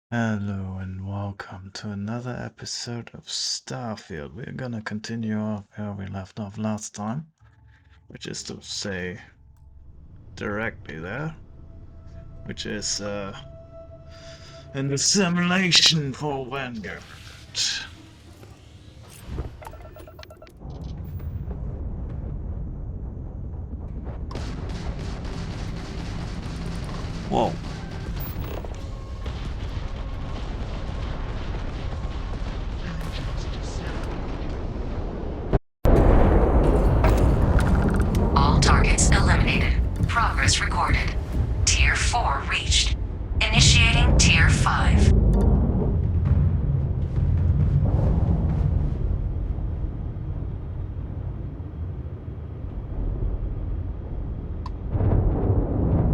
Hello and welcome to another episode of Starfield. We're gonna continue off where we left off last time, which is to say directly there, which is in the simulation for Vanguard. Whoa. All targets eliminated. Progress recorded. Tier 4 reached. Initiating Tier 5.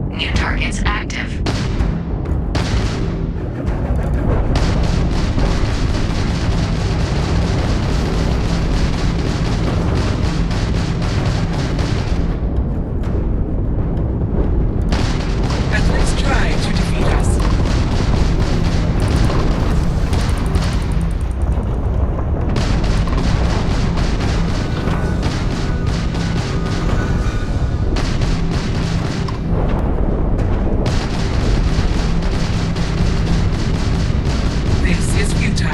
New targets active. At least try to defeat us. This is futile.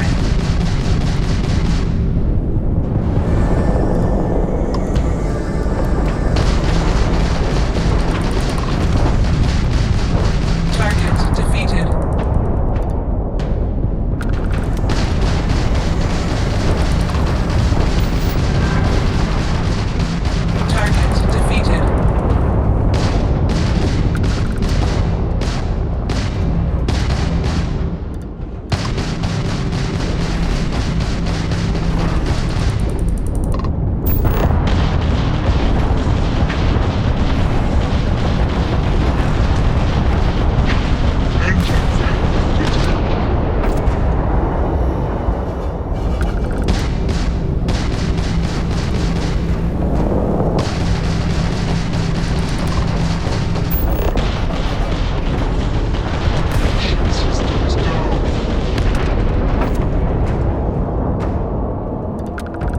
Target defeated. Target defeated.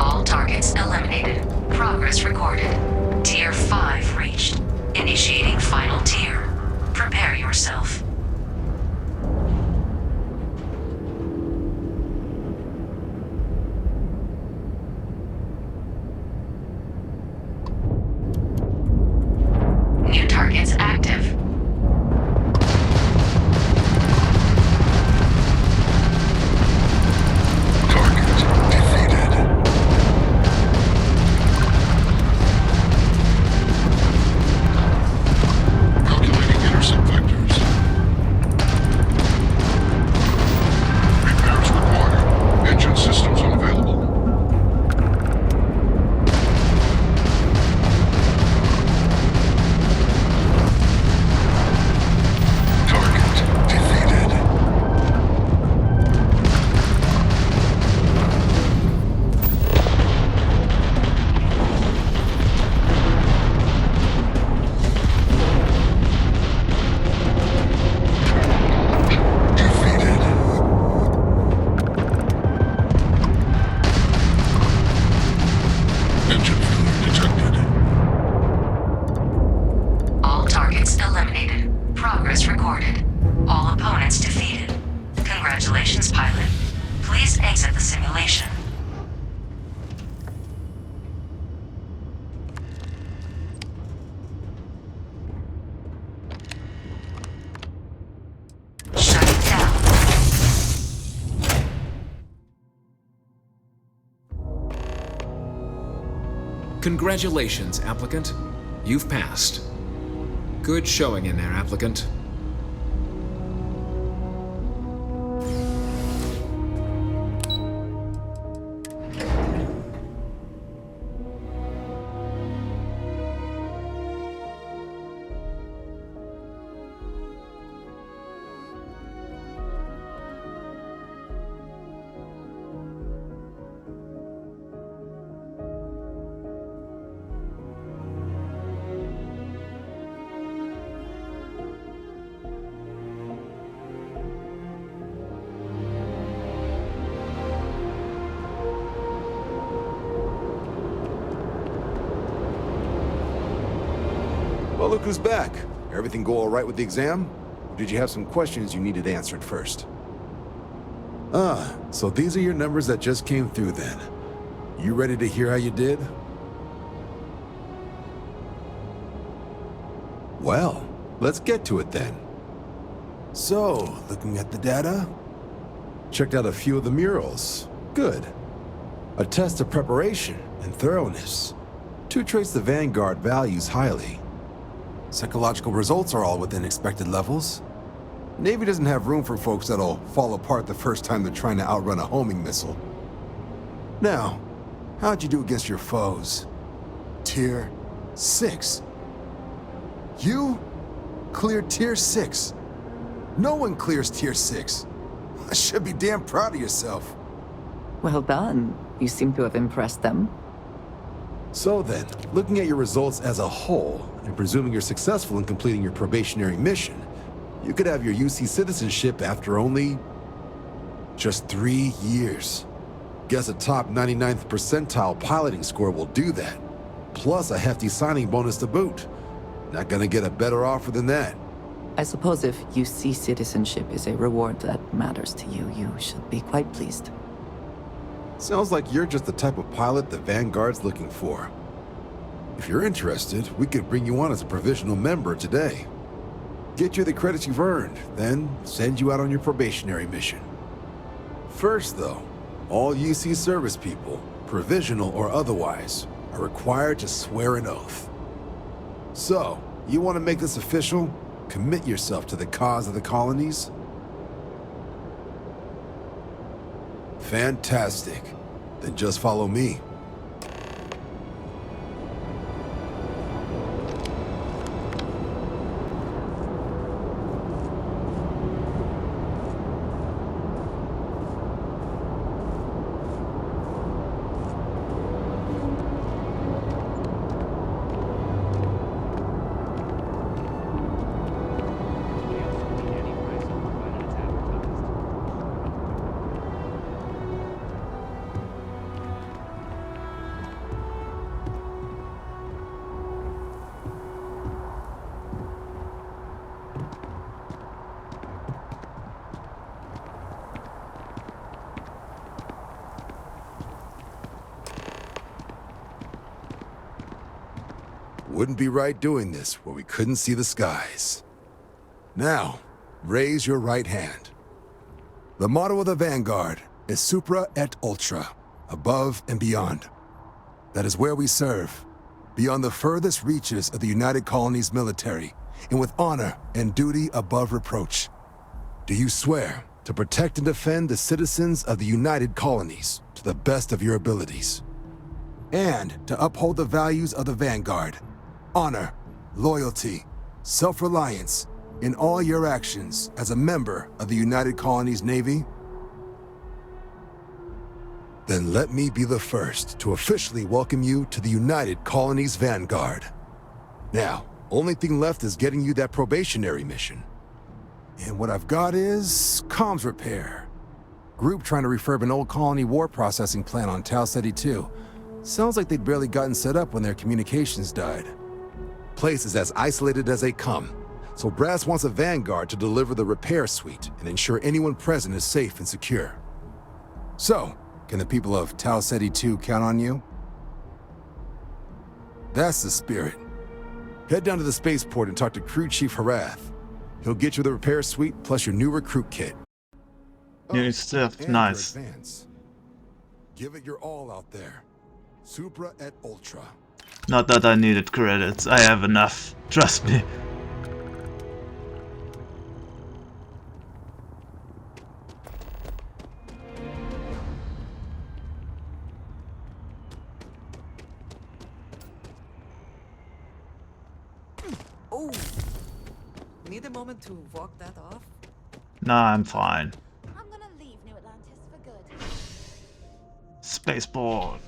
All targets eliminated. Progress recorded. Tier 5 reached. Initiating final tier. Prepare yourself. New targets active. Target defeated. Calculating intercept vectors. Repairs required. Engine systems unavailable. Target defeated. Defeated. Engine failure detected. All targets eliminated. Progress recorded. All opponents defeated. Congratulations, pilot. Please exit the simulation. Shut it down. Congratulations, applicant. You've passed. Good showing in there, applicant. look who's back. Everything go all right with the exam? Or did you have some questions you needed answered first? Ah, so these are your numbers that just came through then. You ready to hear how you did? Well, let's get to it then. So, looking at the data, checked out a few of the murals. Good. A test of preparation and thoroughness. Two traits the Vanguard values highly. Psychological results are all within expected levels. Navy doesn't have room for folks that'll fall apart the first time they're trying to outrun a homing missile. Now, how'd you do against your foes? Tier 6. You cleared Tier 6. No one clears Tier 6. I should be damn proud of yourself. Well done. You seem to have impressed them. So then, looking at your results as a whole, and presuming you're successful in completing your probationary mission, you could have your UC citizenship after only just 3 years. Guess a top 99th percentile piloting score will do that. Plus a hefty signing bonus to boot. Not gonna get a better offer than that. I suppose if UC citizenship is a reward that matters to you, you should be quite pleased. Sounds like you're just the type of pilot the Vanguard's looking for. If you're interested, we could bring you on as a provisional member today. Get you the credits you've earned, then send you out on your probationary mission. First, though, all UC service people, provisional or otherwise, are required to swear an oath. So, you want to make this official? Commit yourself to the cause of the colonies? Fantastic. Then just follow me. Wouldn't be right doing this where we couldn't see the skies. Now, raise your right hand. The motto of the Vanguard is Supra et Ultra, above and beyond. That is where we serve, beyond the furthest reaches of the United Colonies military, and with honor and duty above reproach. Do you swear to protect and defend the citizens of the United Colonies to the best of your abilities? And to uphold the values of the Vanguard, honor, loyalty, self-reliance in all your actions as a member of the United Colonies Navy? Then let me be the first to officially welcome you to the United Colonies Vanguard. Now, only thing left is getting you that probationary mission. And what I've got is comms repair. Group trying to refurb an old colony war processing plant on Tau Ceti 2. Sounds like they'd barely gotten set up when their communications died. Place is as isolated as they come, so Brass wants a Vanguard to deliver the repair suite and ensure anyone present is safe and secure. So, can the people of Tau Ceti 2 count on you? That's the spirit. Head down to the spaceport and talk to Crew Chief Harath. He'll get you the repair suite plus your new recruit kit. New stuff, and nice. your advance. Give it your all out there. Supra et Ultra. Not that I needed credits, I have enough, trust me. Oh! Need a moment to walk that off? Nah, I'm fine. I'm gonna leave New Atlantis for good. Spaceport.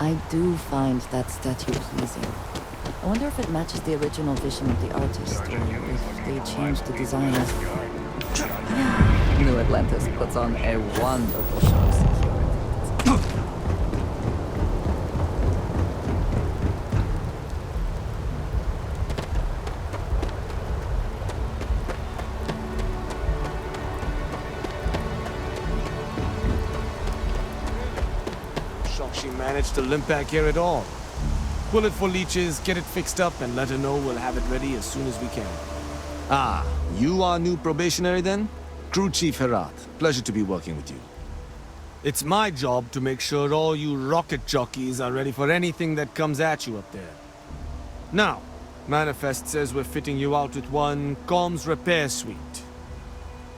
I do find that statue pleasing. I wonder if it matches the original vision of the artist, or if they changed the design as... New Atlantis puts on a wonderful show of security. Shocked she managed to limp back here at all. Pull it for leeches, get it fixed up, and let her know we'll have it ready as soon as we can. Ah, you are new probationary then? Crew Chief Herat. Pleasure to be working with you. It's my job to make sure all you rocket jockeys are ready for anything that comes at you up there. Now, Manifest says we're fitting you out with one comms repair suite.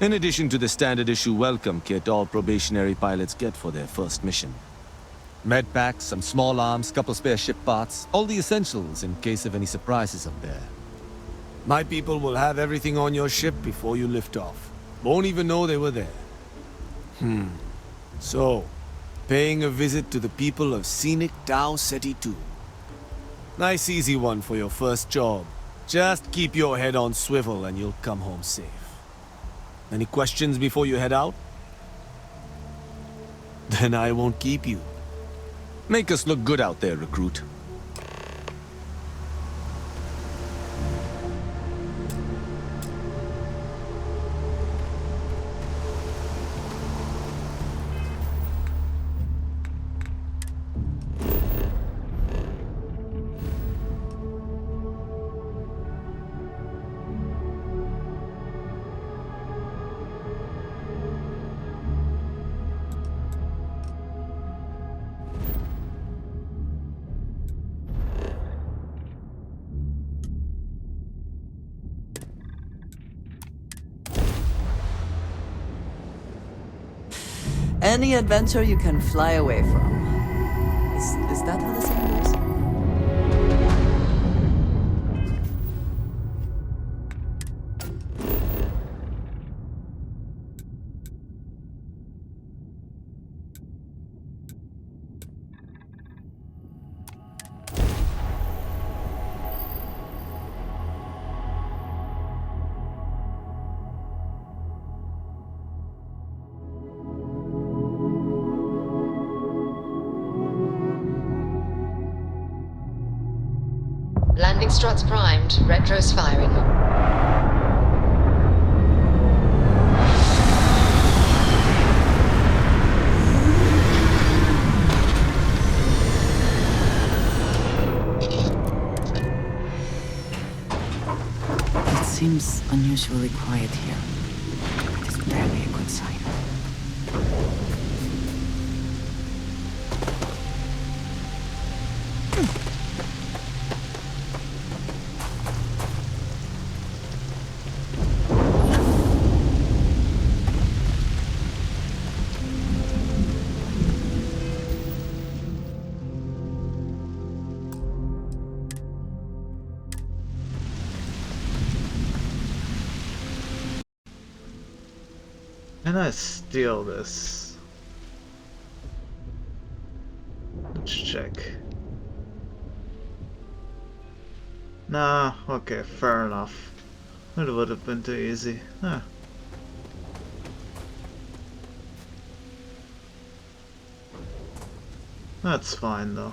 In addition to the standard issue welcome kit all probationary pilots get for their first mission. Med packs, some small arms, couple spare ship parts, all the essentials in case of any surprises up there. My people will have everything on your ship before you lift off. Won't even know they were there. So, paying a visit to the people of scenic Tau Ceti 2. Nice easy one for your first job. Just keep your head on swivel and you'll come home safe. Any questions before you head out? Then I won't keep you. Make us look good out there, recruit. Any adventure you can fly away from. Is that how the saying goes? Landing struts primed. Retros firing. It seems unusually quiet here. It is barely a good sign. Can I steal this? Let's check. Nah, okay, fair enough. It would have been too easy. Huh. That's fine though.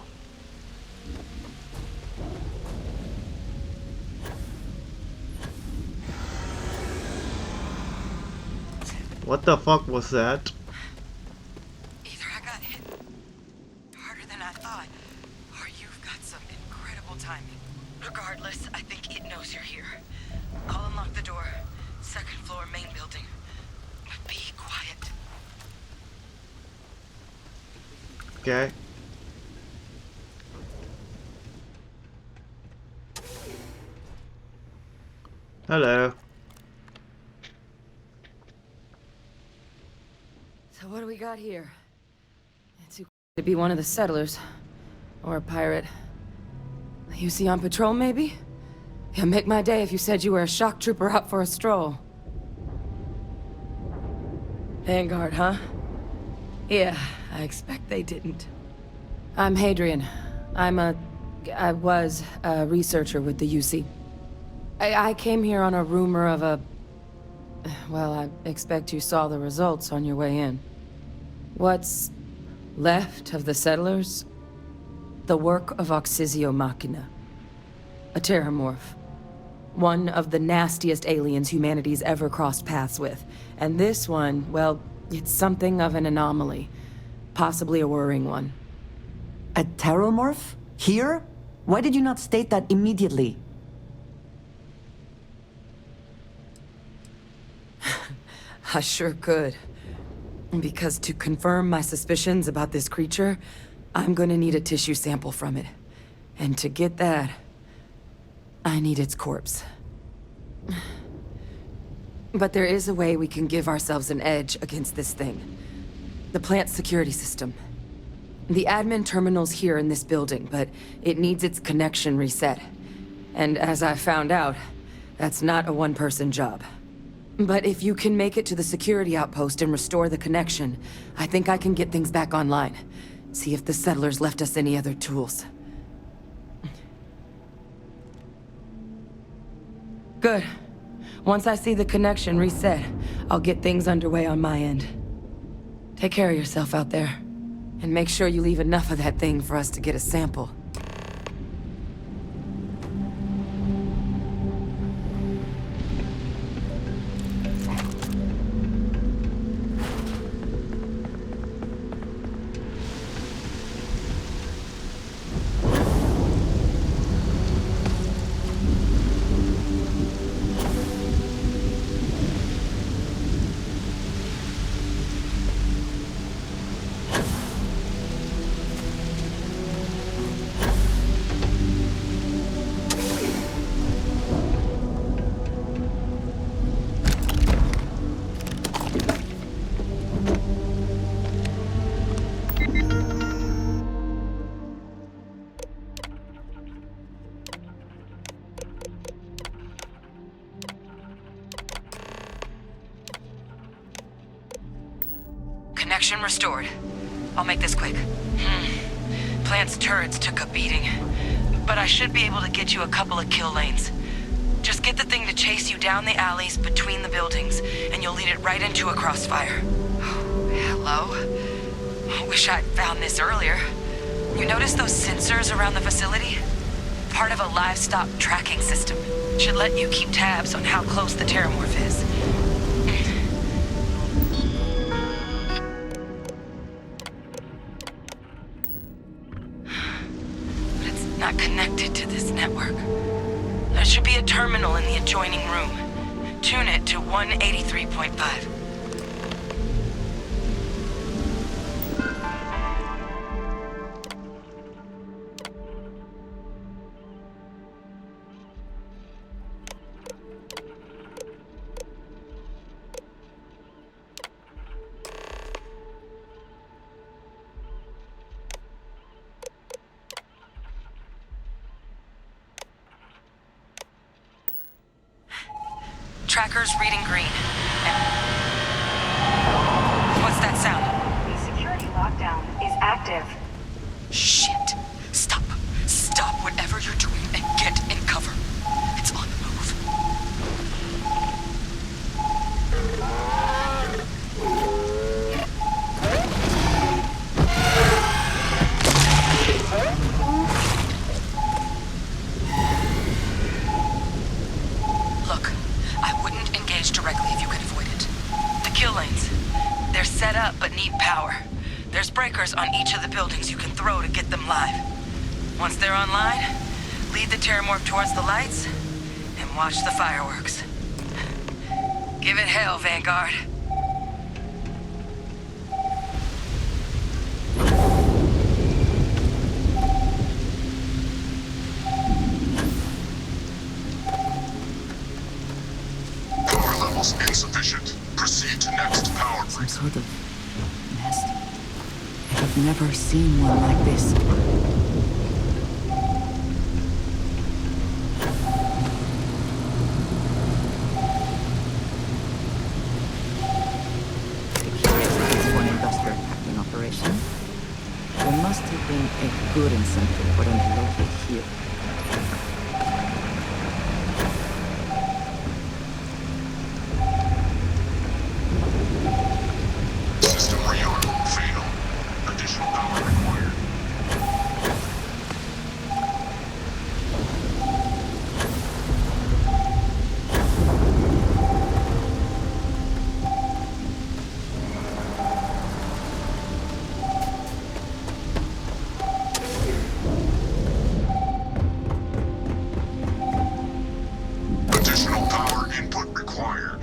What the fuck was that? Either I got hit harder than I thought, or you've got some incredible timing. Regardless, I think it knows you're here. I'll unlock the door. Second floor, main building. But be quiet. Okay. Hello. So what do we got here? It's too to be one of the settlers. Or a pirate. You see on patrol, maybe? Yeah, make my day if you said you were a shock trooper out for a stroll. Vanguard, huh? Yeah, I expect they didn't. I'm Hadrian. I was a researcher with the UC. I came here on a rumor of a... Well, I expect you saw the results on your way in. What's left of the settlers? The work of Oxysio Machina. A terramorph. One of the nastiest aliens humanity's ever crossed paths with. And this one, well, it's something of an anomaly. Possibly a worrying one. A terramorph? Here? Why did you not state that immediately? I sure could. Because to confirm my suspicions about this creature, I'm gonna need a tissue sample from it. And to get that, I need its corpse. But there is a way we can give ourselves an edge against this thing. The plant's security system. The admin terminal's here in this building, but it needs its connection reset. And as I found out, that's not a one-person job. But if you can make it to the security outpost and restore the connection, I think I can get things back online. See if the settlers left us any other tools. Good. Once I see the connection reset, I'll get things underway on my end. Take care of yourself out there. And make sure you leave enough of that thing for us to get a sample. Connection restored. I'll make this quick. Plant's turrets took a beating, but I should be able to get you a couple of kill lanes. Just get the thing to chase you down the alleys between the buildings, and you'll lead it right into a crossfire. Oh, hello? Wish I'd found this earlier. You notice those sensors around the facility? Part of a livestock tracking system. Should let you keep tabs on how close the terramorph is. Not connected to this network. There should be a terminal in the adjoining room. Tune it to 183.5. Tracker's reading green. What's that sound? The security lockdown is active. Shit. Stop. Stop whatever you're doing and get in cover. It's on the move. Look, I wouldn't engage directly if you could avoid it. The kill lanes. They're set up but need power. There's breakers on each of the buildings you can throw to get them live. Once they're online, lead the terramorph towards the lights and watch the fireworks. Give it hell, Vanguard. Power levels insufficient. Proceed to next power Some breaker. sort of nest. I have never seen one like this. Curious if it's for an industrial packing operation. There must have been a good incentive for them to locate here. System rearm failed. Additional power required. Additional power input required.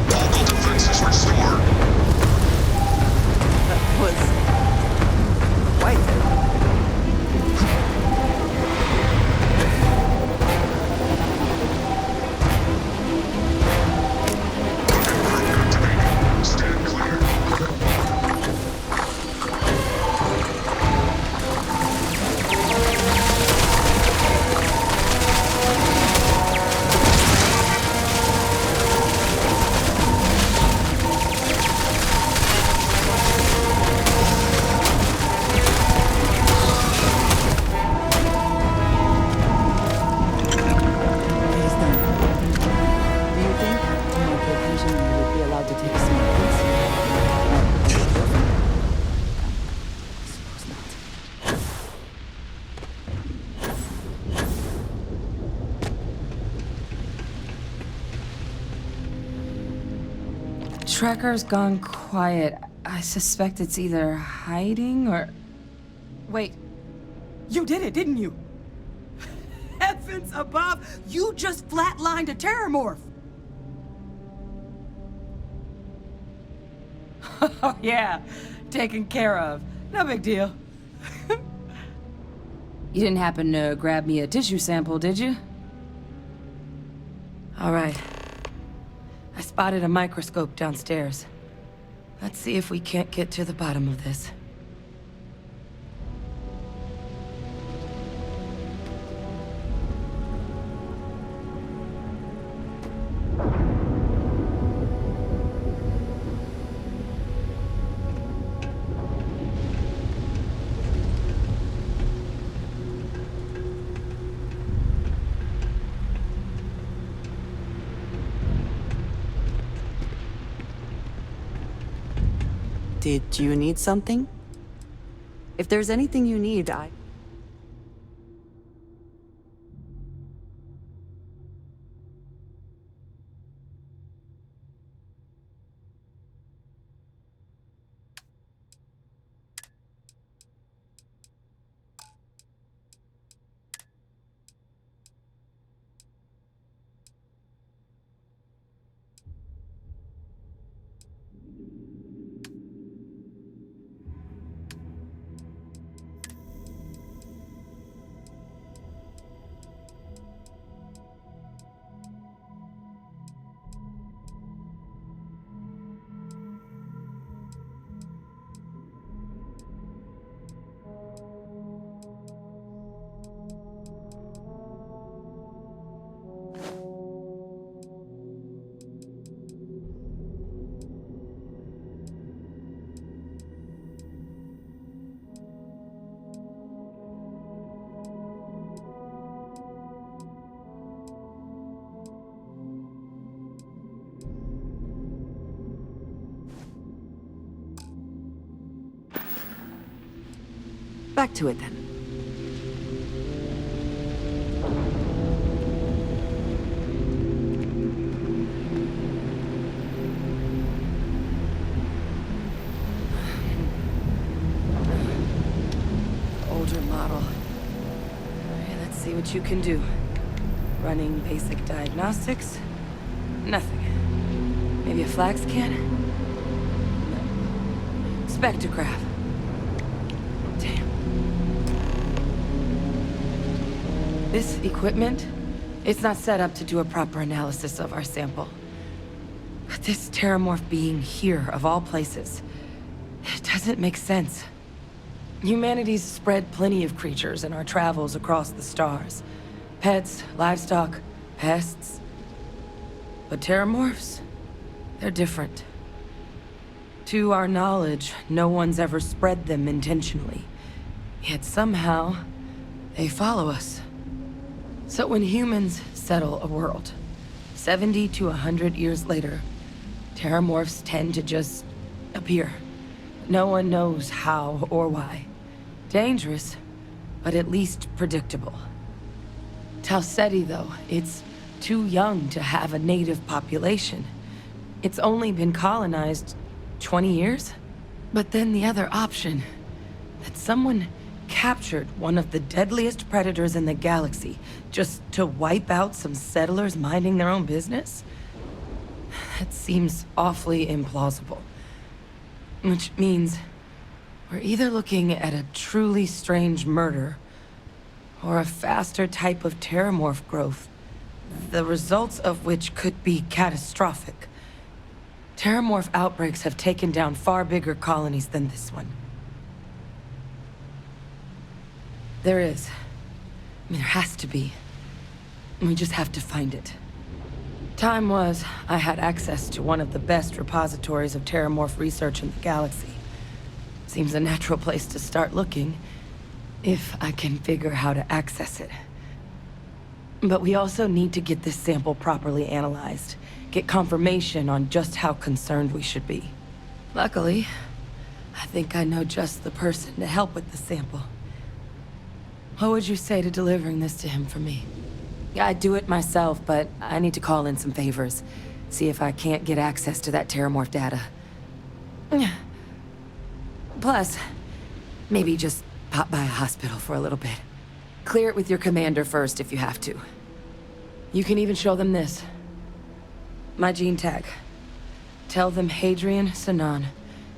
Local defenses restored. That was quite a Stand clear. It is done. Do you think, in my conclusion, you would be allowed to take samples? Suppose not. Tracker's gone quiet. I suspect it's either hiding or... Wait. You did it, didn't you? Heavens above! You just flatlined a terramorph! Oh, yeah. Taken care of. No big deal. You didn't happen to grab me a tissue sample, did you? All right. I spotted a microscope downstairs. Let's see if we can't get to the bottom of this. Did you need something? If there's anything you need, back to it then. Older model. All right, let's see what you can do. Running basic diagnostics? Nothing. Maybe a flax can? No. Spectrograph. Damn. This equipment, it's not set up to do a proper analysis of our sample. But this terramorph being here, of all places, it doesn't make sense. Humanity's spread plenty of creatures in our travels across the stars. Pets, livestock, pests. But terramorphs? They're different. To our knowledge, no one's ever spread them intentionally. Yet somehow, they follow us. So when humans settle a world, 70 to 100 years later, terramorphs tend to just appear. No one knows how or why. Dangerous, but at least predictable. Tau Ceti, though, it's too young to have a native population. It's only been colonized 20 years? But then the other option, that someone captured one of the deadliest predators in the galaxy just to wipe out some settlers minding their own business? That seems awfully implausible. Which means we're either looking at a truly strange murder or a faster type of terramorph growth, the results of which could be catastrophic. Terramorph outbreaks have taken down far bigger colonies than this one. There is. I mean, there has to be. We just have to find it. Time was, I had access to one of the best repositories of terramorph research in the galaxy. Seems a natural place to start looking, if I can figure how to access it. But we also need to get this sample properly analyzed, get confirmation on just how concerned we should be. Luckily, I think I know just the person to help with the sample. What would you say to delivering this to him for me? I'd do it myself, but I need to call in some favors. See if I can't get access to that terramorph data. Plus, maybe just pop by a hospital for a little bit. Clear it with your commander first if you have to. You can even show them this. My gene tag. Tell them Hadrian Sanan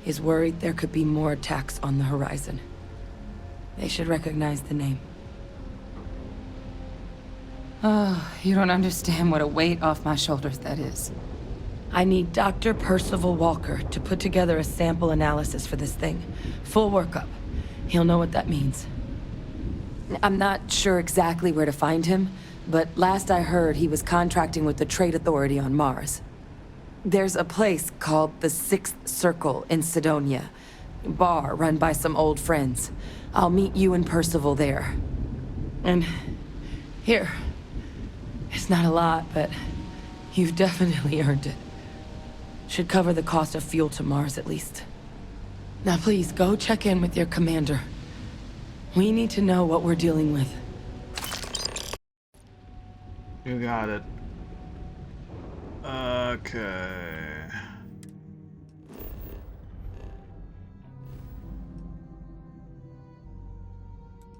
is worried there could be more attacks on the horizon. They should recognize the name. Oh, you don't understand what a weight off my shoulders that is. I need Dr. Percival Walker to put together a sample analysis for this thing. Full workup. He'll know what that means. I'm not sure exactly where to find him, but last I heard he was contracting with the Trade Authority on Mars. There's a place called the Sixth Circle in Sidonia. Bar run by some old friends. I'll meet you and Percival there. And here. It's not a lot, but you've definitely earned it. Should cover the cost of fuel to Mars at least. Now please, go check in with your commander. We need to know what we're dealing with. You got it. Okay.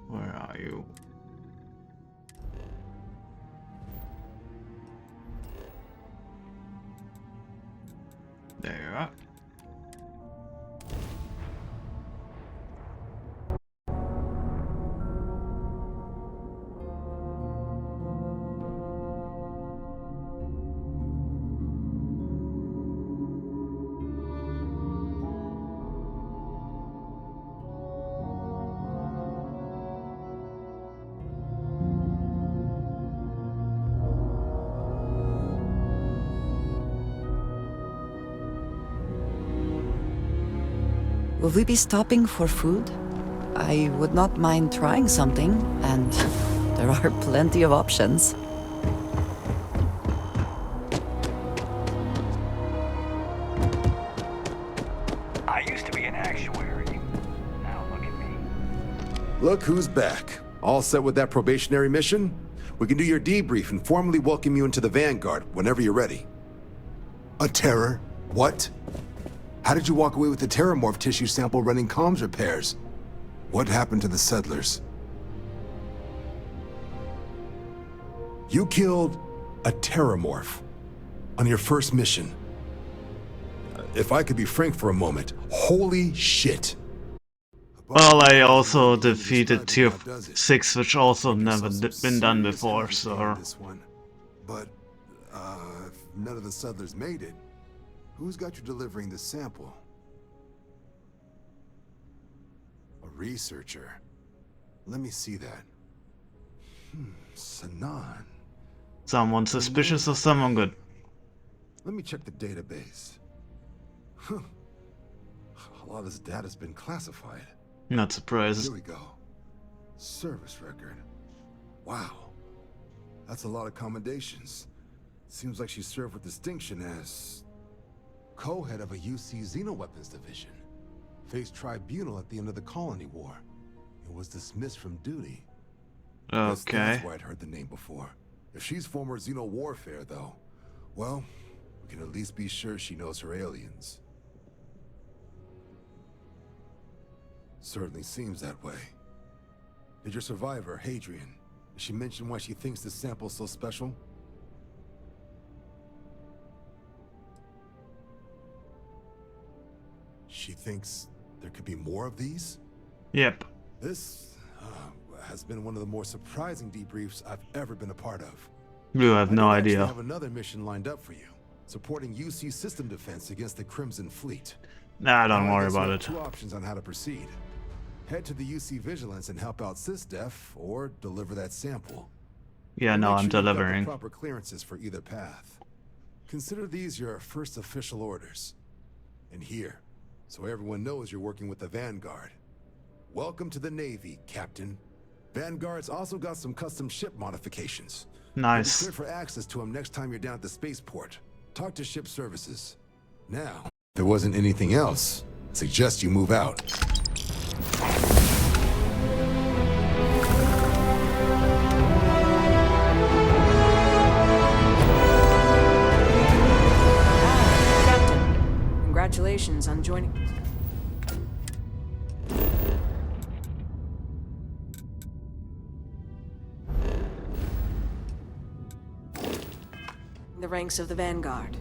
Where are you? There you are. Will we be stopping for food? I would not mind trying something, and there are plenty of options. I used to be an actuary. Now look at me. Look who's back. All set with that probationary mission? We can do your debrief and formally welcome you into the Vanguard whenever you're ready. A terror? What? How did you walk away with the terramorph tissue sample running comms repairs? What happened to the settlers? You killed a terramorph on your first mission. If I could be frank for a moment, holy shit. Well, I also defeated Tier 6, which also never been done before, so... But, if none of the settlers made it, who's got you delivering this sample? A researcher. Let me see that. Sanan. Someone suspicious or someone good? Let me check the database. Huh. A lot of this data's been classified. Not surprised. Here we go. Service record. Wow. That's a lot of commendations. Seems like she served with distinction as co-head of a UC Xenoweapons division. Faced tribunal at the end of the Colony War. And was dismissed from duty. Guess Okay. that's why I'd heard the name before. If she's former Xeno warfare, though, well, we can at least be sure she knows her aliens. Certainly seems that way. Did your survivor, Hadrian, did she mention why she thinks this sample's so special? She thinks there could be more of these? Yep. This has been one of the more surprising debriefs I've ever been a part of. You have no I actually idea. have another mission lined up for you, supporting UC system defense against the Crimson Fleet. Nah, don't Now, I worry guess you about have it. two options on how to proceed. Head to the UC Vigilance and help out SysDef, or deliver that sample. Yeah, And no, make I'm sure you've got the delivering. proper clearances for either path. Consider these your first official orders. And here, so everyone knows you're working with the Vanguard. Welcome to the Navy, Captain. Vanguard's also got some custom ship modifications. Nice. You'll be cleared for access to them next time you're down at the spaceport. Talk to ship services. Now, if there wasn't anything else, I suggest you move out. Captain, congratulations on joining. The ranks of the Vanguard.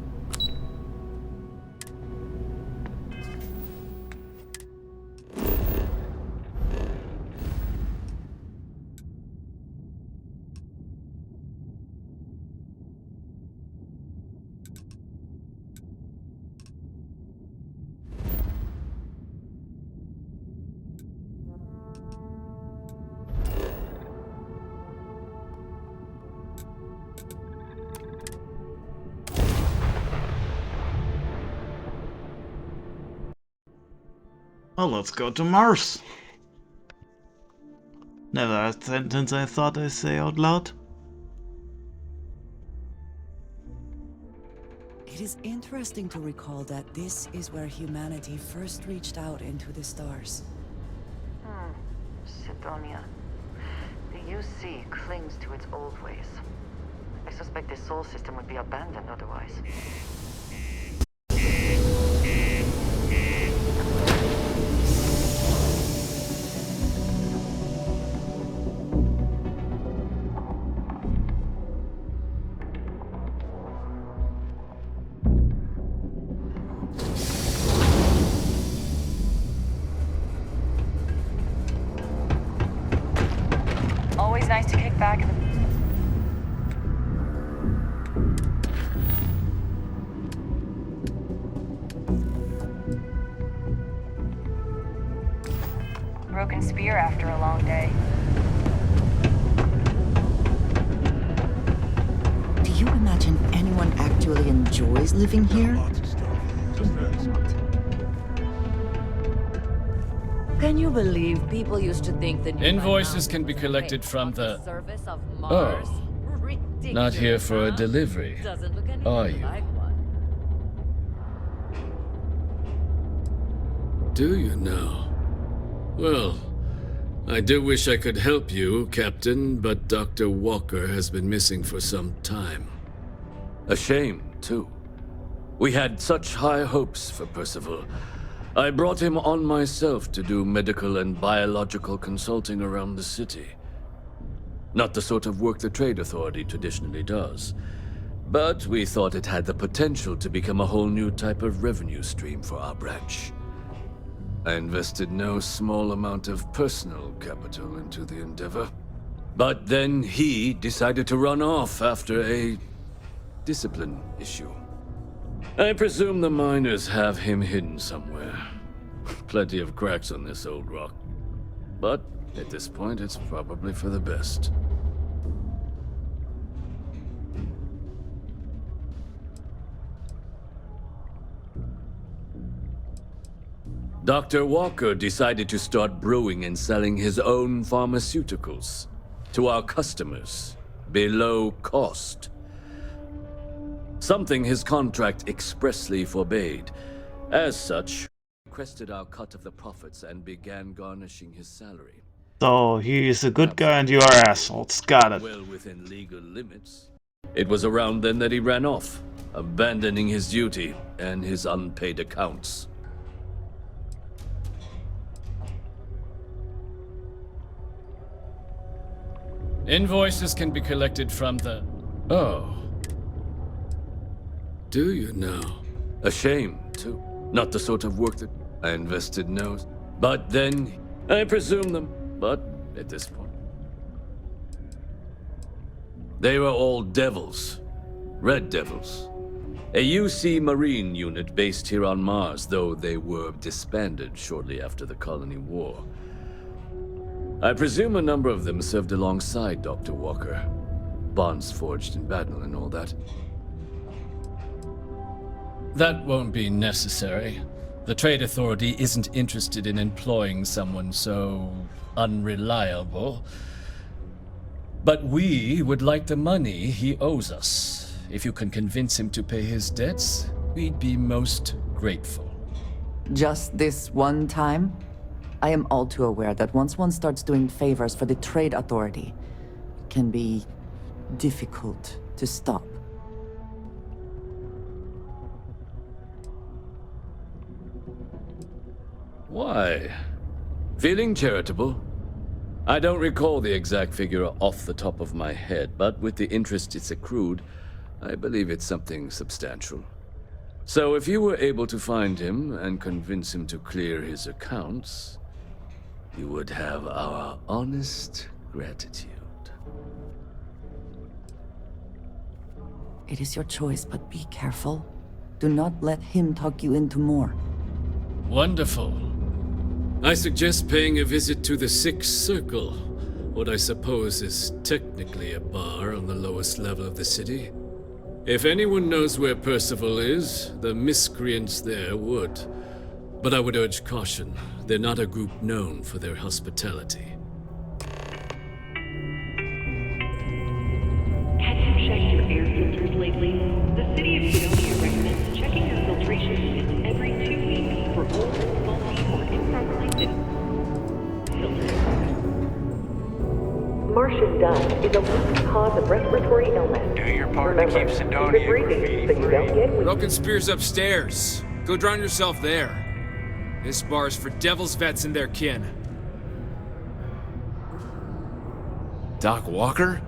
Oh, let's go to Mars. Never a sentence I thought I'd say out loud. It is interesting to recall that this is where humanity first reached out into the stars. Sidonia. The UC clings to its old ways. I suspect the Sol system would be abandoned otherwise. Always nice to kick back. Broken spear after a long day. Do you imagine anyone actually enjoys living here? Can you believe people used to think that Invoices can be collected from the... service of Oh, Mars? not here for a Ridiculous, huh? delivery, Doesn't look anything are you? like one. Do you now? Well, I do wish I could help you, Captain, but Dr. Walker has been missing for some time. A shame, too. We had such high hopes for Percival. I brought him on myself to do medical and biological consulting around the city. Not the sort of work the Trade Authority traditionally does. But we thought it had the potential to become a whole new type of revenue stream for our branch. I invested no small amount of personal capital into the endeavor. But then he decided to run off after a discipline issue. I presume the miners have him hidden somewhere. Plenty of cracks on this old rock. but at this point, it's probably for the best. Dr. Walker decided to start brewing and selling his own pharmaceuticals to our customers below cost. Something his contract expressly forbade. As such, he requested our cut of the profits and began garnishing his salary. So he's a good guy and you are assholes. Got it. Well within legal limits. It was around then that he ran off, abandoning his duty and his unpaid accounts. Invoices can be collected from the... Oh. Do you now? A shame, too. Not the sort of work that I invested knows. But then, I presume them. But at this point... They were all devils. Red Devils. A UC Marine unit based here on Mars, though they were disbanded shortly after the Colony War. I presume a number of them served alongside Dr. Walker. Bonds forged in battle and all that. That won't be necessary. The Trade Authority isn't interested in employing someone so unreliable. But we would like the money he owes us. If you can convince him to pay his debts, we'd be most grateful. Just this one time? I am all too aware that once one starts doing favors for the Trade Authority, it can be difficult to stop. Why? Feeling charitable? I don't recall the exact figure off the top of my head, but with the interest it's accrued, I believe it's something substantial. So if you were able to find him and convince him to clear his accounts, you would have our honest gratitude. It is your choice, but be careful. Do not let him talk you into more. Wonderful. I suggest paying a visit to the Sixth Circle, what I suppose is technically a bar on the lowest level of the city. If anyone knows where Percival is, the miscreants there would. But I would urge caution. They're not a group known for their hospitality. Had you checked your air filters lately? The city of Fredonia recommends checking your filtration units every 2 weeks for old, faulty, or improperly fitted filters. Martian dust is a leading cause of respiratory illness. Do your part to keep Sidonia breathing so you don't get weak. Broken Spear's upstairs. Go drown yourself there. This bar's for Devil's vets and their kin. Doc Walker?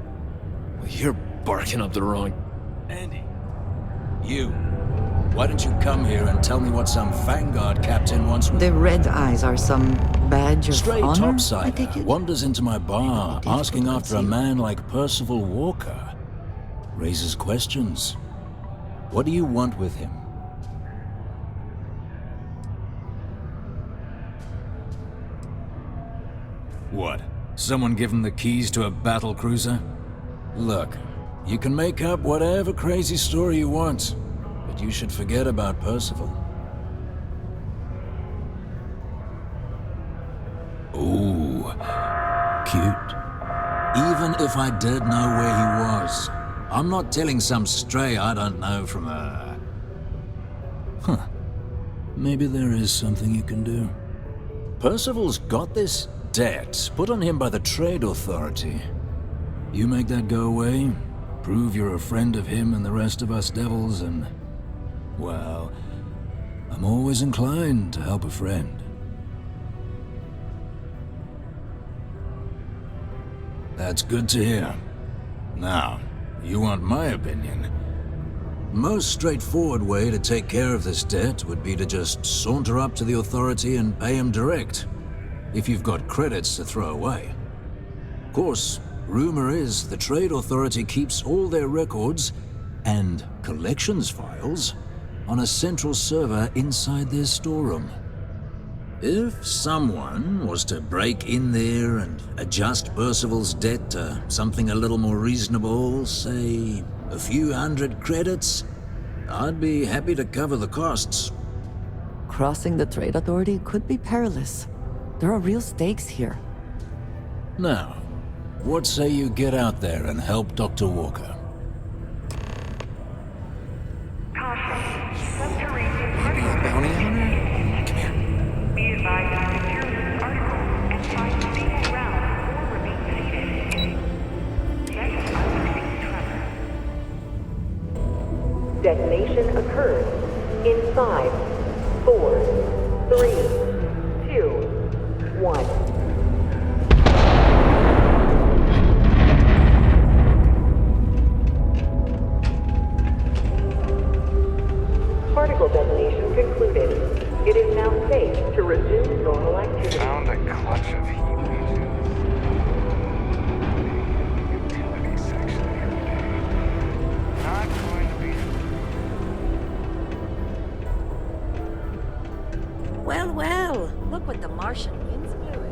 Well, you're barking up the wrong... Andy. You. Why don't you come here and tell me what some Vanguard captain wants with... The red eyes are some badge of Stray honor, topsider wanders into my bar, asking after a man like Percival Walker. Raises questions. What do you want with him? What? Someone give him the keys to a battle cruiser? Look, you can make up whatever crazy story you want, but you should forget about Percival. Ooh, cute. Even if I did know where he was, I'm not telling some stray I don't know from a... Huh. Maybe there is something you can do. Percival's got this debt put on him by the Trade Authority. You make that go away, prove you're a friend of him and the rest of us devils, and... well, I'm always inclined to help a friend. That's good to hear. Now, you want my opinion? Most straightforward way to take care of this debt would be to just saunter up to the Authority and pay him direct, if you've got credits to throw away. Of course, rumor is the Trade Authority keeps all their records and collections files on a central server inside their storeroom. If someone was to break in there and adjust Percival's debt to something a little more reasonable, say a few hundred credits, I'd be happy to cover the costs. Crossing the trade authority could be perilous. There are real stakes here. Now, what say you get out there and help Dr. Walker? Maybe a bounty hunter? Come here. Be advised to secure this article and find stable ground or remain seated. Check unforeseen tremor. Detonation occurs in 5, 4, 3, 2, 1. Particle detonation concluded. It is now safe to resume normal activity. Found a clutch of heat legions. Utility section here. Not going to be. Well, well, look what the Martian winds blew in.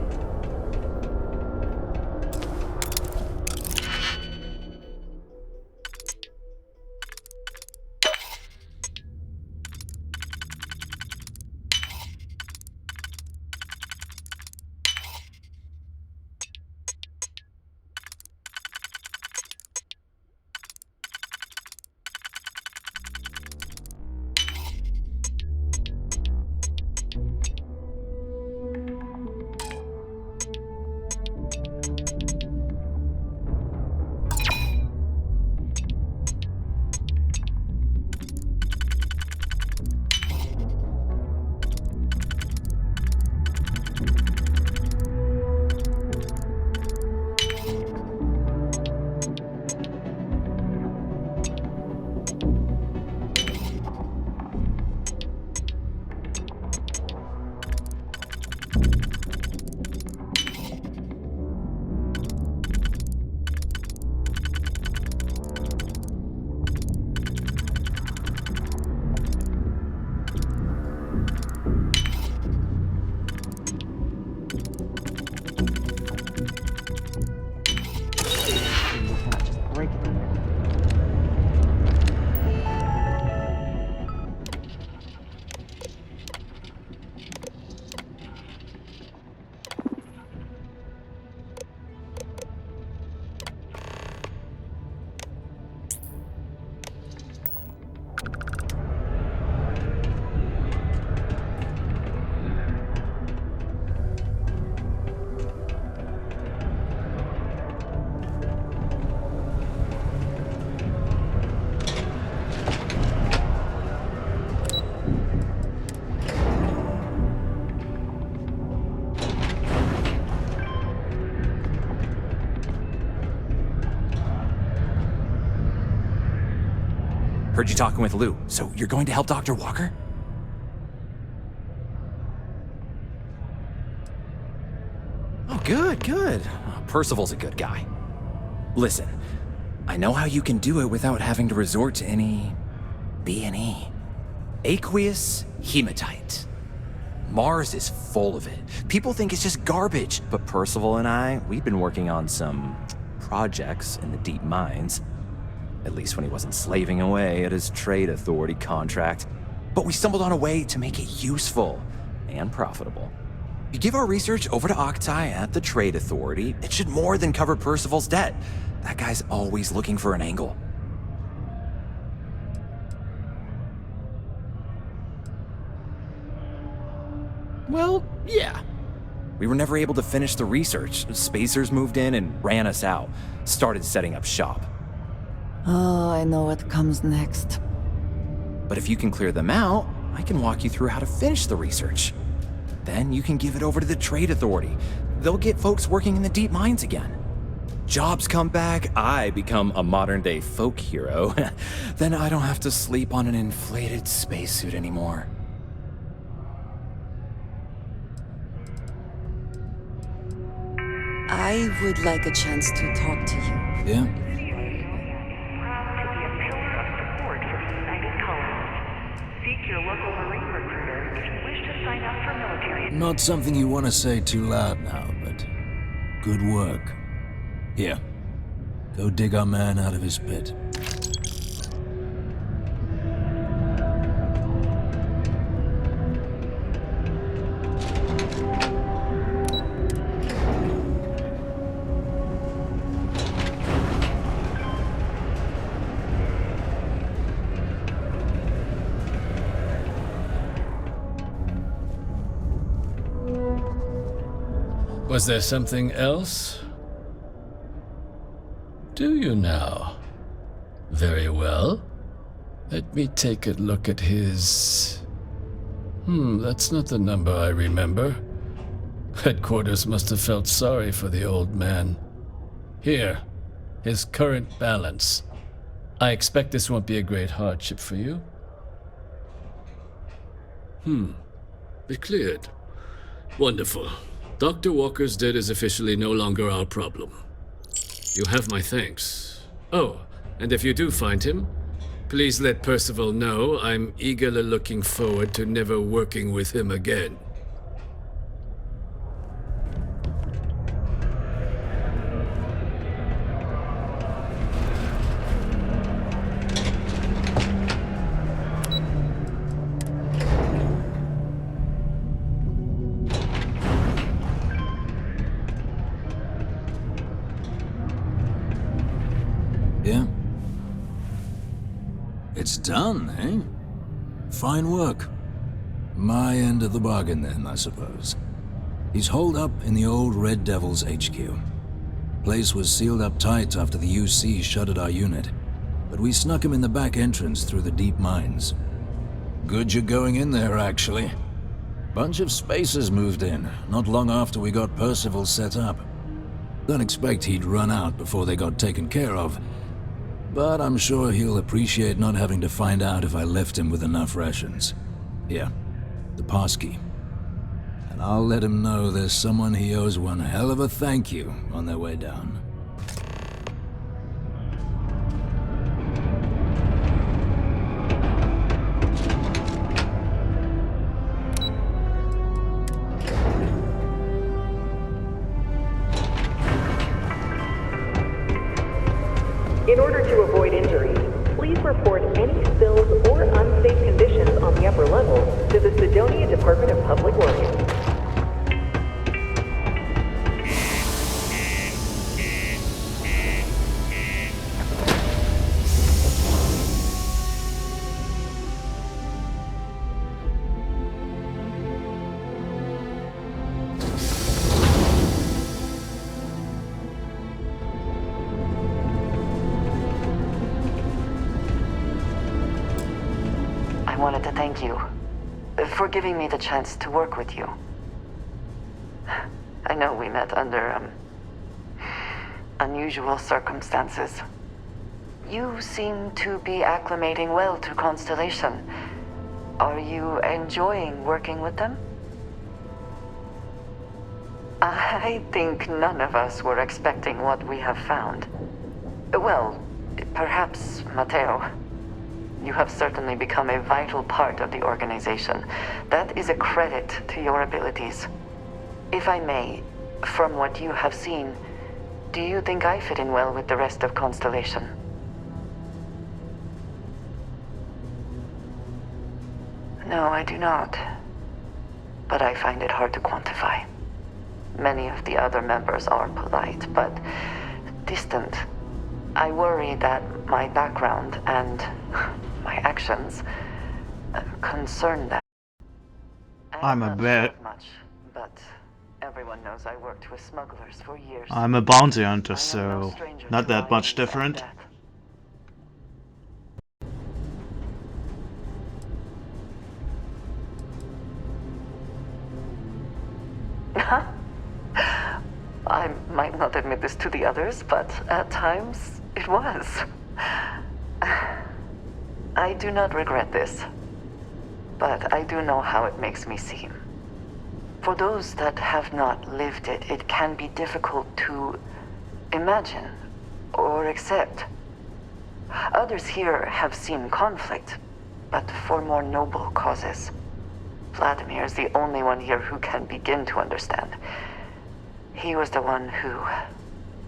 Heard you talking with Lou, so you're going to help Dr. Walker? Oh, good, good. Percival's a good guy. Listen, I know how you can do it without having to resort to any B&E. Aqueous hematite. Mars is full of it. People think it's just garbage, but Percival and I, we've been working on some projects in the deep mines. At least when he wasn't slaving away at his trade authority contract. But we stumbled on a way to make it useful and profitable. You give our research over to Octai at the trade authority, it should more than cover Percival's debt. That guy's always looking for an angle. Well, yeah. We were never able to finish the research. Spacers moved in and ran us out. Started setting up shop. Oh, I know what comes next. But if you can clear them out, I can walk you through how to finish the research. Then you can give it over to the trade authority. They'll get folks working in the deep mines again. Jobs come back, I become a modern-day folk hero. Then I don't have to sleep on an inflated spacesuit anymore. I would like a chance to talk to you. Yeah? Seek your local Marine recruiter if you wish to sign up for military Not something you want to say too loud now, but good work. Here, go dig our man out of his pit. Was there something else? Do you now? Very well. Let me take a look at his... that's not the number I remember. Headquarters must have felt sorry for the old man. Here, his current balance. I expect this won't be a great hardship for you. It cleared. Wonderful. Dr. Walker's dead is officially no longer our problem. You have my thanks. Oh, and if you do find him, please let Percival know I'm eagerly looking forward to never working with him again. Yeah? It's done, eh? Fine work. My end of the bargain then, I suppose. He's holed up in the old Red Devil's HQ. Place was sealed up tight after the UC shuttered our unit, but we snuck him in the back entrance through the deep mines. Good you're going in there, actually. Bunch of spacers moved in, not long after we got Percival set up. Don't expect he'd run out before they got taken care of, but I'm sure he'll appreciate not having to find out if I left him with enough rations. Here, the passkey. And I'll let him know there's someone he owes one hell of a thank you on their way down. In order to avoid injuries, please report any spills or unsafe conditions on the upper level to the Sidonia Department of Public Works. I wanted to thank you for giving me the chance to work with you. I know we met under, unusual circumstances. You seem to be acclimating well to Constellation. Are you enjoying working with them? I think none of us were expecting what we have found. Well, perhaps Mateo. You have certainly become a vital part of the organization. That is a credit to your abilities. If I may, from what you have seen, do you think I fit in well with the rest of Constellation? No, I do not. But I find it hard to quantify. Many of the other members are polite, but distant. I worry that my background and my actions concern them. I'm a bit. Much, but everyone knows I worked with smugglers for years. I'm a bounty hunter, so not that much different. I might not admit this to the others, but at times it was. I do not regret this, but I do know how it makes me seem. For those that have not lived it, it can be difficult to imagine or accept. Others here have seen conflict, but for more noble causes. Vladimir is the only one here who can begin to understand. He was the one who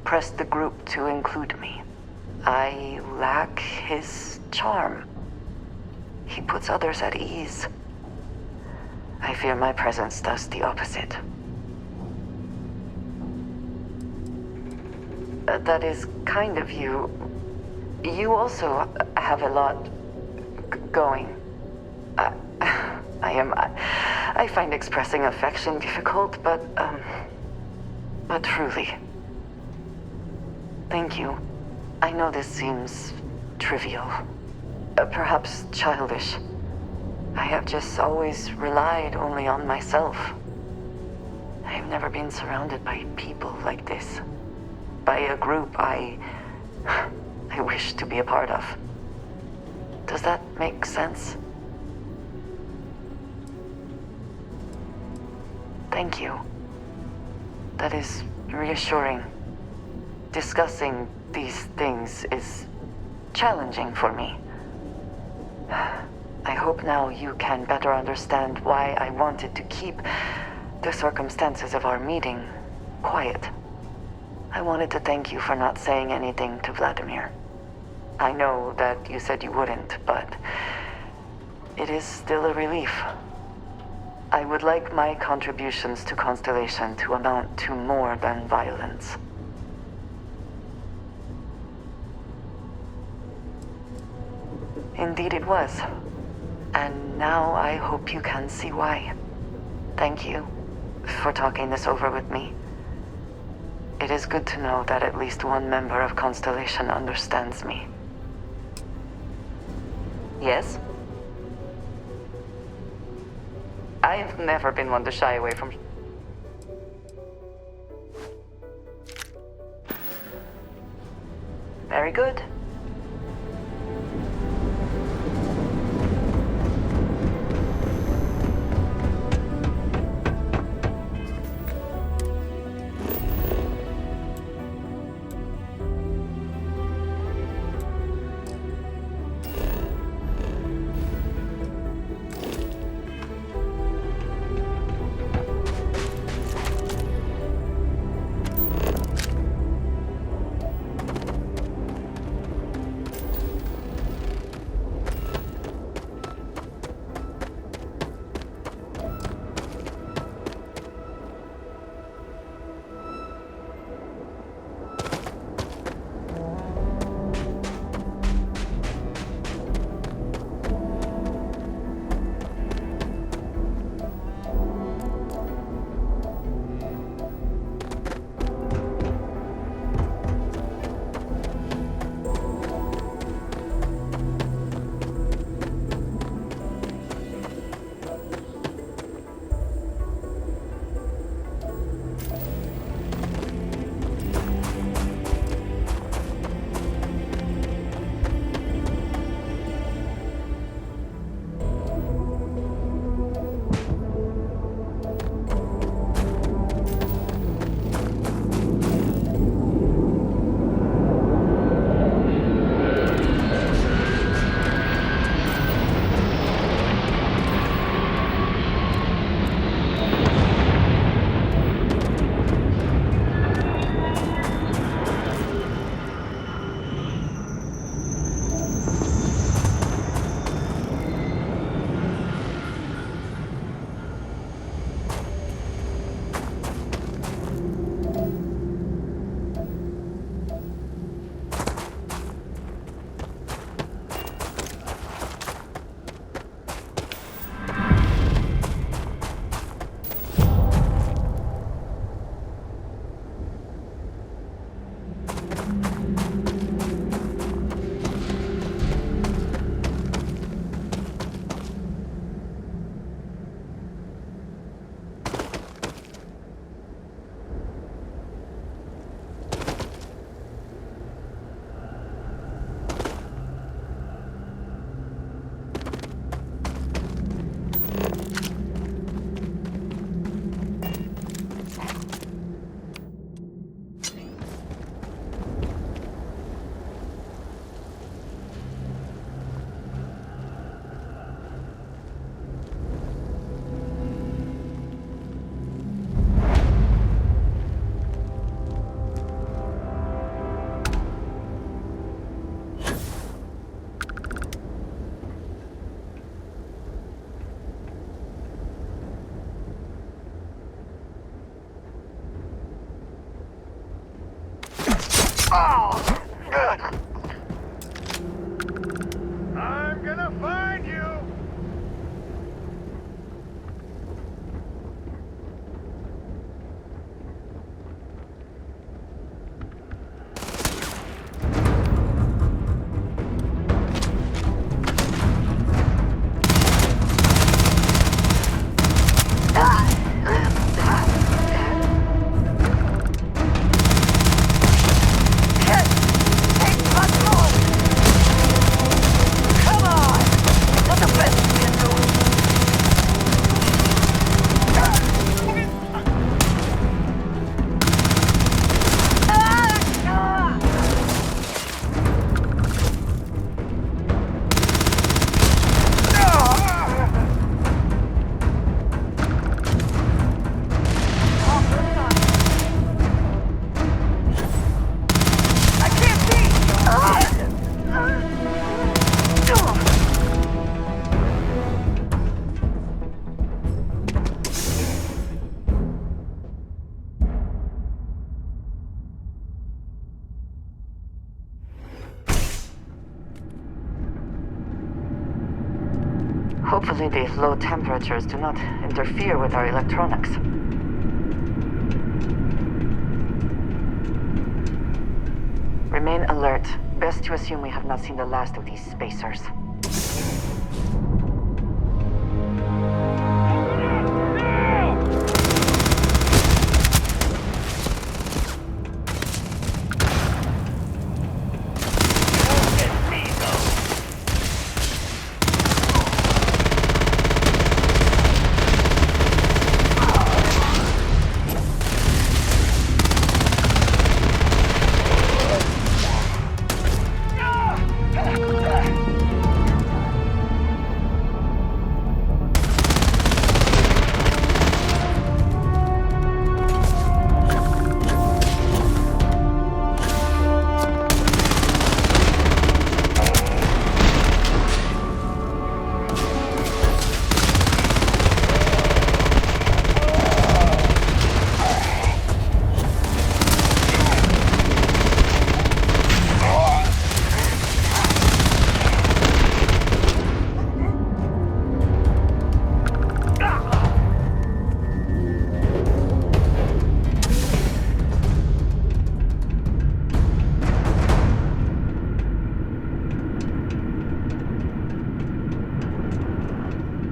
pressed the group to include me. I lack his charm. He puts others at ease. I fear my presence does the opposite. That is kind of you. You also have a lot going. I find expressing affection difficult, but truly. Thank you. I know this seems trivial, perhaps childish. I have just always relied only on myself. I have never been surrounded by people like this. By a group I wish to be a part of. Does that make sense? Thank you. That is reassuring. Discussing these things is challenging for me. I hope now you can better understand why I wanted to keep the circumstances of our meeting quiet. I wanted to thank you for not saying anything to Vladimir. I know that you said you wouldn't, but it is still a relief. I would like my contributions to Constellation to amount to more than violence. Indeed it was. And now I hope you can see why. Thank you for talking this over with me. It is good to know that at least one member of Constellation understands me. Yes? I've never been one to shy away from... Very good. I'm gonna find you! Hopefully the low temperatures do not interfere with our electronics. Remain alert. Best to assume we have not seen the last of these spacers.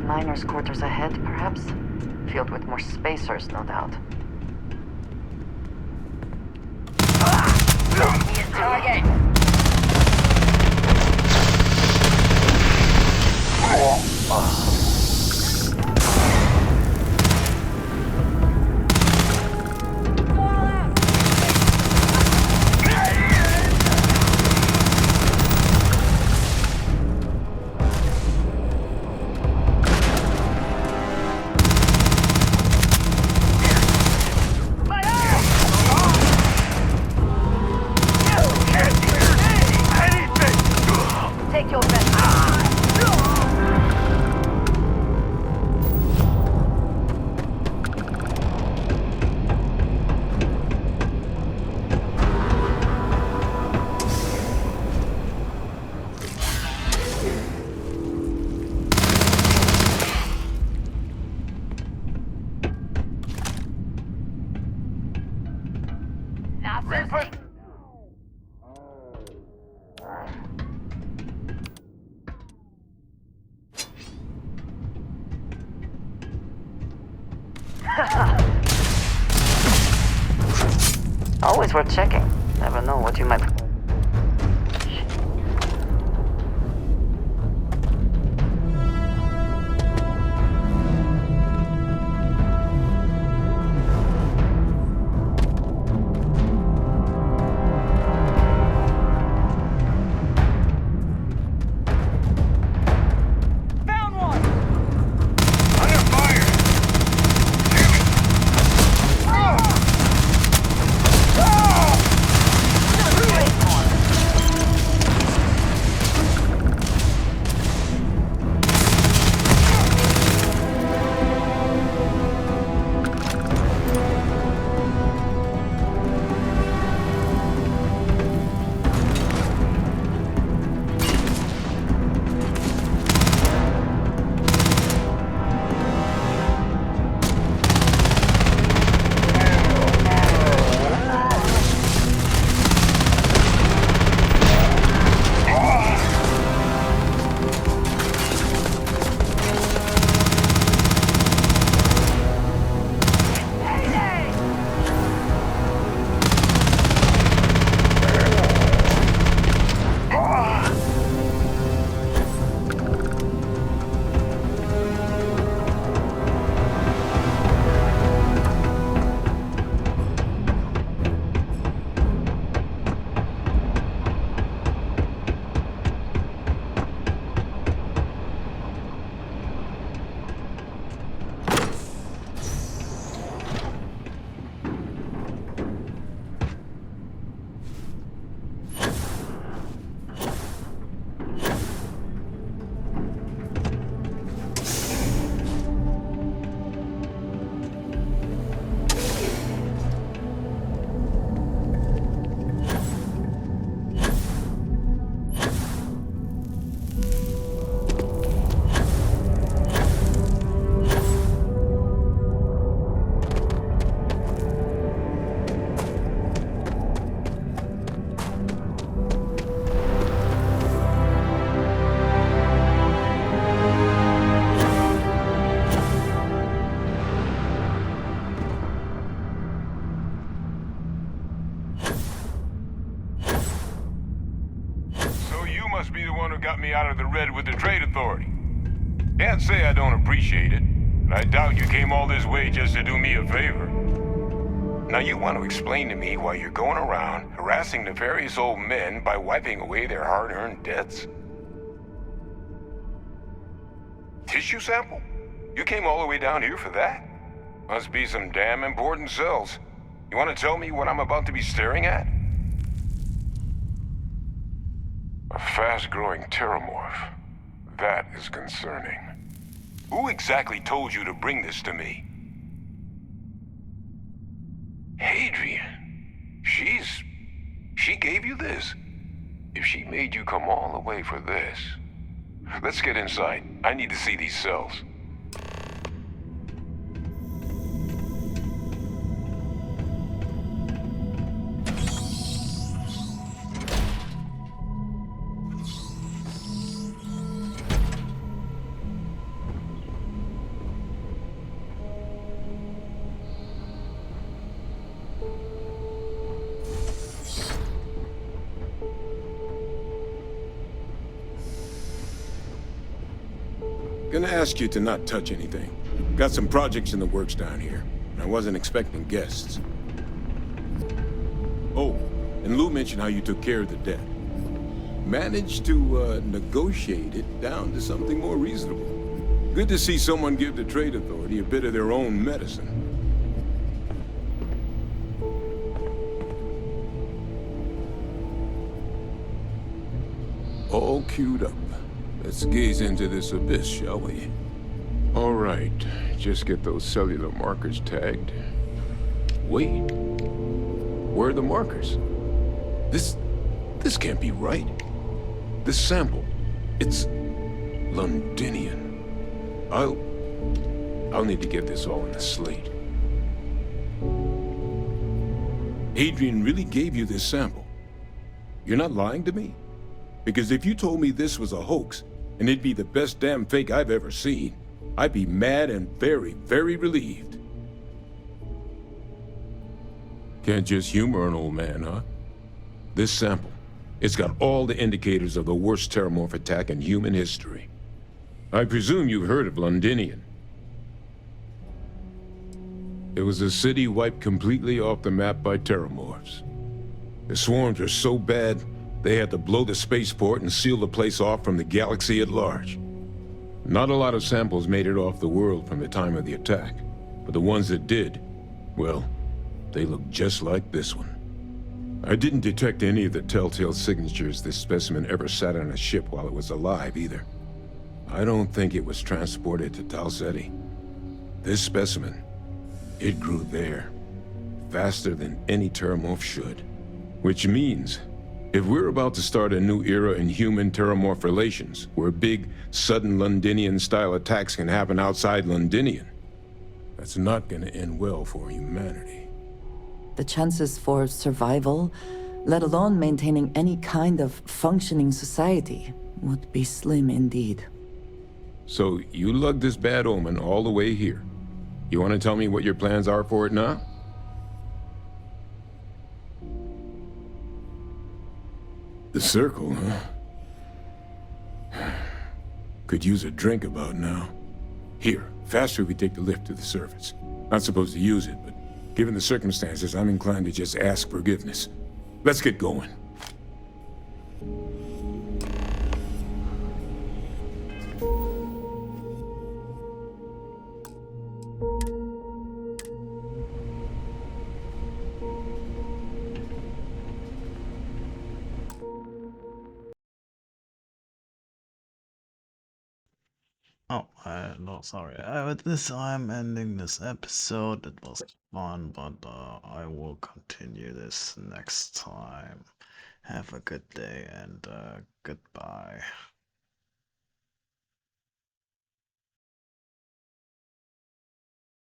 Miners' quarters ahead, perhaps? Filled with more spacers, no doubt. Target! Take your best. Not resting. Always worth checking. Never know what you might... one who got me out of the red with the Trade Authority. Can't say I don't appreciate it, but I doubt you came all this way just to do me a favor. Now you want to explain to me why you're going around harassing nefarious old men by wiping away their hard-earned debts? Tissue sample? You came all the way down here for that? Must be some damn important cells. You want to tell me what I'm about to be staring at? A fast-growing terramorph. That is concerning. Who exactly told you to bring this to me? Hadrian. She gave you this? If she made you come all the way for this... Let's get inside. I need to see these cells. Gonna ask you to not touch anything. Got some projects in the works down here. I wasn't expecting guests. Oh, and Lou mentioned how you took care of the debt. Managed to negotiate it down to something more reasonable. Good to see someone give the Trade Authority a bit of their own medicine. All queued up. Let's gaze into this abyss, shall we? All right, just get those cellular markers tagged. Wait, where are the markers? This can't be right. This sample, it's Londinian. I'll need to get this all in a slate. Adrian really gave you this sample. You're not lying to me? Because if you told me this was a hoax, and it'd be the best damn fake I've ever seen, I'd be mad and very, very relieved. Can't just humor an old man, huh? This sample, it's got all the indicators of the worst terramorph attack in human history. I presume you've heard of Londinian. It was a city wiped completely off the map by terramorphs. The swarms are so bad, they had to blow the spaceport and seal the place off from the galaxy at large. Not a lot of samples made it off the world from the time of the attack, but the ones that did, well, they look just like this one. I didn't detect any of the telltale signatures this specimen ever sat on a ship while it was alive, either. I don't think it was transported to Tal Ceti. This specimen, it grew there, faster than any terramorph should. Which means, if we're about to start a new era in human-terramorph relations, where big, sudden Londinian-style attacks can happen outside Londinian, that's not gonna end well for humanity. The chances for survival, let alone maintaining any kind of functioning society, would be slim indeed. So, you lugged this bad omen all the way here. You want to tell me what your plans are for it now? The circle, huh? Could use a drink about now. Here, faster if we take the lift to the surface. Not supposed to use it, but given the circumstances, I'm inclined to just ask forgiveness. Let's get going. Oh, no, sorry. With this, I'm ending this episode. It was fun, but I will continue this next time. Have a good day and goodbye.